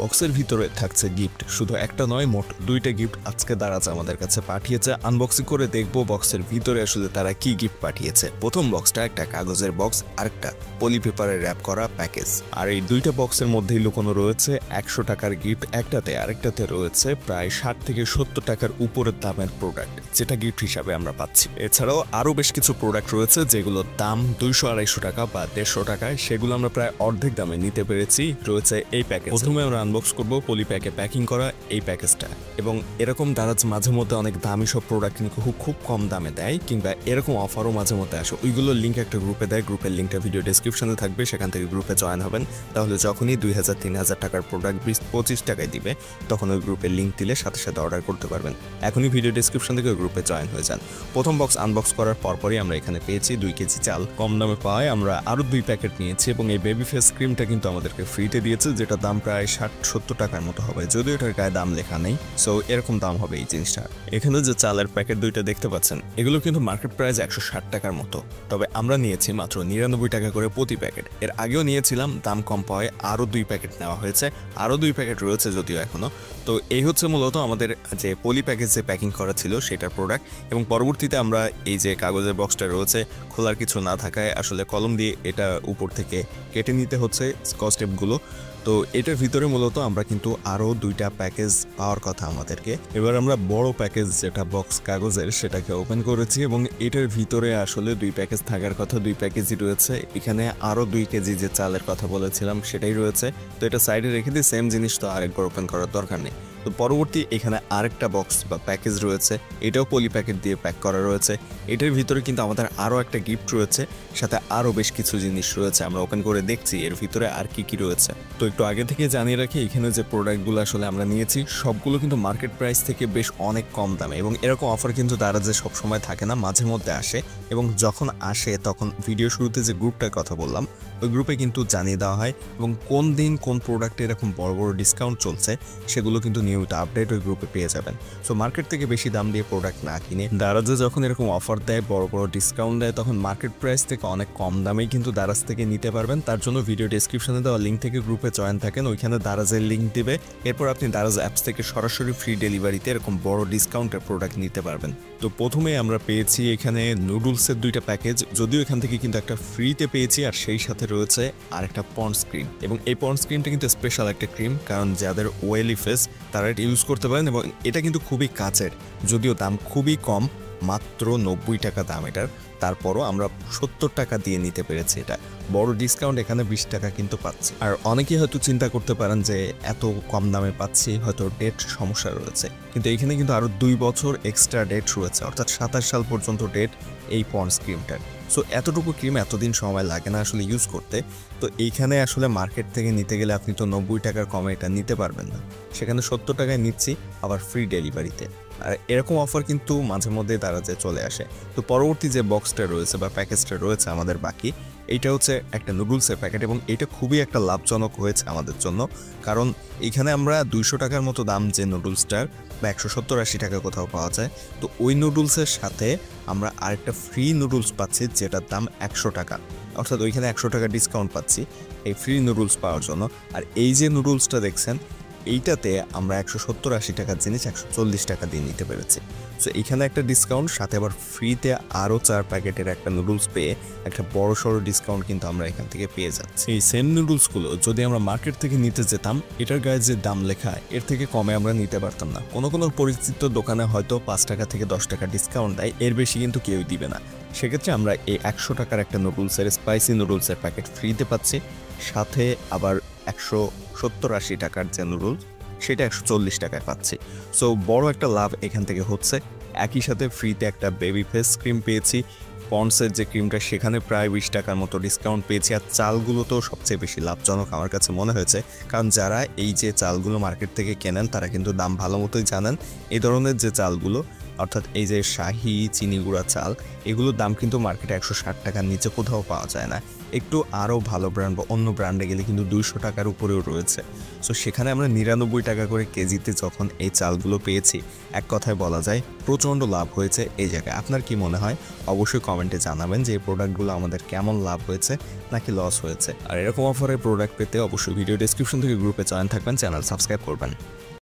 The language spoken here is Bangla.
বক্সের ভিতরে থাকছে গিফট, শুধু একটা নয় মোট দুইটা গিফট আজকে দারাজ আমাদের কাছে পাঠিয়েছে। আনবক্সিং করে দেখবো বক্সের ভিতরে আসলে তারা কি গিফট পাঠিয়েছে। প্রথম বক্সটা একটা কাগজের বক্স, আরেকটা পলি পেপারে র্যাপ করা প্যাকেজ। আর এই দুইটা বক্সের মধ্যেই লুকোনো রয়েছে 100 টাকার গিফট একটাতে, আরেকটাতে রয়েছে প্রায় 60 থেকে 70 টাকার উপরের দামের প্রোডাক্ট, যেটা গিফট হিসাবে আমরা পাচ্ছি। এছাড়াও আরো বেশ কিছু প্রোডাক্ট রয়েছে যেগুলোর দাম 200-250 টাকা বা 150 টাকায়, সেগুলো আমরা প্রায় অর্ধেক দামে নিতে পেরেছি। রয়েছে এই প্যাকেজ। প্রথমে আমরা আনবক্স করব পলি প্যাকে প্যাকিং করা এই প্যাকেজটা। এবং এরকম দারাজ মাঝে মধ্যে অনেক দামি সব প্রোডাক্ট কিন্তু খুব কম দামে দেয়, কিংবা এরকম অফারও মাঝে মধ্যে আসে। ওইগুলোর লিঙ্ক একটা গ্রুপে দেয়, গ্রুপের লিঙ্কটা ভিডিও ডেসক্রিপশনে থাকবে, সেখান থেকে গ্রুপে জয়েন হবেন। তাহলে যখনই 2000-3000 টাকার প্রোডাক্ট 20-25 টাকায় দিবে, তখন ওই গ্রুপের লিঙ্ক দিলে সাথে সাথে অর্ডার করতে পারবেন। এখনই ভিডিও ডেসক্রিপশন থেকে গ্রুপে জয়েন হয়ে যান। প্রথম বক্স আনবক্স করার পরপরই আমরা এখানে পেয়েছি 2 কেজি চাল। কম দামে পাওয়ায় আমরা আরো 2 প্যাকেট নিয়েছি, এবং এই বেবি ফেস ক্রিমটা কিন্তু আমাদেরকে ফ্রিতে দিয়েছে, যেটা দাম প্রায় 60-70 টাকার মতো হবে, যদিও এটার গায়ে দাম লেখা নেই। সো এরকম দাম হবে এই জিনিসটা। এখানে যে চালের প্যাকেট দুইটা দেখতে পাচ্ছেন, এগুলো কিন্তু মার্কেট প্রাইস 160 টাকার মতো, তবে আমরা নিয়েছি মাত্র 99 টাকা করে প্রতি প্যাকেট। এর আগেও নিয়েছিলাম, দাম কম পাওয়ায় আরো 2 প্যাকেট নেওয়া হয়েছে, আরো 2 প্যাকেট রয়েছে যদিও এখনো। তো এই হচ্ছে মূলত আমাদের যে পলি প্যাকেজ যে প্যাকিং করা ছিল সেটার প্রোডাক্ট। এবং পরবর্তীতে আমরা এই যে কাগজের বক্সটা রয়েছে, খোলার কিছু না থাকায় আসলে কলম দিয়ে এটা উপর থেকে কেটে নিতে হচ্ছে স্কচ টেপগুলো। তো এটার ভিতরে মূলত আমরা কিন্তু আরো 2টা প্যাকেজ পাওয়ার কথা আমাদেরকে। এবার আমরা বড় প্যাকেজ যেটা বক্স কাগজের সেটাকে ওপেন করেছি, এবং এটার ভিতরে আসলে 2 প্যাকেজ থাকার কথা, 2 প্যাকেজই রয়েছে। এখানে আরো 2 কেজি যে চালের কথা বলেছিলাম সেটাই রয়েছে। তো এটা সাইডে রেখে দিই, সেম জিনিস তো আরেকবার ওপেন করার দরকার নেই। তো পরবর্তী এখানে আরেকটা বক্স বা প্যাকেজ রয়েছে, এটাও পলি প্যাকেট দিয়ে প্যাক করা রয়েছে। এটার ভিতরে কিন্তু আমাদের আরও একটা গিফট রয়েছে, সাথে আরও বেশ কিছু জিনিস রয়েছে। আমরা ওপেন করে দেখছি এর ভিতরে আর কি কি রয়েছে। তো একটু আগে থেকে জানিয়ে রাখি, এখানে যে প্রোডাক্টগুলো আসলে আমরা নিয়েছি সবগুলো কিন্তু মার্কেট প্রাইস থেকে বেশ অনেক কম দামে, এবং এরকম অফার কিন্তু দারাজে সবসময় থাকে না, মাঝে মধ্যে আসে। এবং যখন আসে তখন ভিডিও শুরুতে যে গ্রুপটার কথা বললাম, ওই গ্রুপে কিন্তু জানিয়ে দেওয়া হয়, এবং কোন দিন কোন প্রোডাক্টে এরকম বড় বড় ডিসকাউন্ট চলছে সেগুলো কিন্তু নিয়মিত আপডেট ওই গ্রুপে পেয়ে যাবেন। সো মার্কেট থেকে বেশি দাম দিয়ে প্রোডাক্ট না কিনে দারাজে যখন এরকম অফার দেয়, বড় বড় ডিসকাউন্ট দেয়, তখন মার্কেট প্রাইস থেকে অনেক কম দামেই কিন্তু দারাজ থেকে নিতে পারবেন। তার জন্য ভিডিও ডেসক্রিপশনে দেওয়া লিঙ্ক থেকে গ্রুপে জয়েন থাকেন, ওইখানে দারাজের লিঙ্ক দিবে। এরপর আপনি দারাজ অ্যাপস থেকে সরাসরি ফ্রি ডেলিভারিতে এরকম বড় ডিসকাউন্টের প্রোডাক্ট নিতে পারবেন। তো প্রথমে আমরা পেয়েছি এখানে নুডলসের 2টা প্যাকেজ, যদিও এখান থেকে কিন্তু একটা ফ্রিতে পেয়েছি, আর সেই সাথে রয়েছে আরেকটা পন্ডস ক্রিম। এবং এই পন্ডস ক্রিমটা কিন্তু স্পেশাল একটা ক্রিম, কারণ যাদের ওয়েলি ফেস তারা এটা ইউজ করতে পারেন। এবং এটা কিন্তু খুবই কাছের, যদিও দাম খুবই কম, মাত্র 90 টাকা দাম এটার। তারপরও আমরা 70 টাকা দিয়ে নিতে পেরেছি এটা। বড় ডিসকাউন্ট এখানে 20 টাকা কিন্তু পাচ্ছি। আর অনেকেই হয়তো চিন্তা করতে পারেন যে এত কম দামে পাচ্ছি, হয়তো ডেট সমস্যা রয়েছে, কিন্তু এখানে কিন্তু আরো 2 বছর এক্সট্রা ডেট রয়েছে, অর্থাৎ 27 সাল পর্যন্ত ডেট এই পন্ডস ক্রিমটার। সো এতটুকু ক্রিম এতদিন সময় লাগে না আসলে ইউজ করতে। তো এইখানে আসলে মার্কেট থেকে নিতে গেলে আপনি তো 90 টাকার কমে এটা নিতে পারবেন না, সেখানে 70 টাকায় নিচ্ছি, আবার ফ্রি ডেলিভারিতে। আর এরকম অফার কিন্তু মাঝে মধ্যে দারাজে চলে আসে। তো পরবর্তী যে বক্সটা রয়েছে বা প্যাকেজটা রয়েছে আমাদের বাকি, এইটা হচ্ছে একটা নুডলসের প্যাকেট, এবং এটা খুবই একটা লাভজনক হয়েছে আমাদের জন্য। কারণ এখানে আমরা 200 টাকার মতো দাম যে নুডলসটার, বা 170-80 টাকা কোথাও পাওয়া যায়, তো ওই নুডলসের সাথে আমরা আরেকটা ফ্রি নুডলস পাচ্ছি যেটার দাম 100 টাকা, অর্থাৎ ওইখানে 100 টাকা ডিসকাউন্ট পাচ্ছি এই ফ্রি নুডলস পাওয়ার জন্য। আর এই যে নুডলসটা দেখছেন, এইটাতে আমরা 170-80 টাকার জিনিস 140 টাকা দিয়ে নিতে পেরেছি। সো এখানে একটা ডিসকাউন্ট, সাথে আবার ফ্রিতে আরও 4 প্যাকেটের একটা নুডলস পেয়ে একটা বড় সড়ো ডিসকাউন্ট কিন্তু আমরা এখান থেকে পেয়ে যাচ্ছি। এই সেম নুডলসগুলো যদি আমরা মার্কেট থেকে নিতে যেতাম, এটার গায়ে যে দাম লেখা এর থেকে কমে আমরা নিতে পারতাম না। কোনো কোনো পরিচিত দোকানে হয়তো 5 টাকা থেকে 10 টাকা ডিসকাউন্ট দেয়, এর বেশি কিন্তু কেউই দিবে না। সেক্ষেত্রে আমরা এই 100 টাকার একটা নুডলসের স্পাইসি নুডলসের প্যাকেট ফ্রিতে পাচ্ছি, সাথে আবার 170-80 টাকার যে নুডলস সেটা 140 টাকায় পাচ্ছি। সো বড় একটা লাভ এখান থেকে হচ্ছে। একই সাথে ফ্রিতে একটা বেবি ফেস ক্রিম পেয়েছি, পন্ডসের যে ক্রিমটা সেখানে প্রায় 20 টাকার মতো ডিসকাউন্ট পেয়েছি। আর চালগুলো তো সবচেয়ে বেশি লাভজনক আমার কাছে মনে হয়েছে, কারণ যারা এই যে চালগুলো মার্কেট থেকে কেনেন তারা কিন্তু দাম ভালো মতোই জানেন। এই ধরনের যে চালগুলো, অর্থাৎ এই যে শাহি চিনি গুঁড়া চাল, এগুলোর দাম কিন্তু মার্কেটে 160 টাকার নিচে কোথাও পাওয়া যায় না। একটু আরও ভালো ব্র্যান্ড বা অন্য ব্র্যান্ডে গেলে কিন্তু 200 টাকার উপরেও রয়েছে। সো সেখানে আমরা 99 টাকা করে কেজিতে যখন এই চালগুলো পেয়েছি, এক কথায় বলা যায় প্রচণ্ড লাভ হয়েছে এই জায়গায়। আপনার কি মনে হয়? অবশ্যই কমেন্টে জানাবেন যে এই প্রোডাক্টগুলো আমাদের কেমন লাভ হয়েছে নাকি লস হয়েছে। আর এরকম অফারের প্রোডাক্ট পেতে অবশ্যই ভিডিও ডেসক্রিপশন থেকে গ্রুপে জয়েন থাকবেন, চ্যানেল সাবস্ক্রাইব করবেন।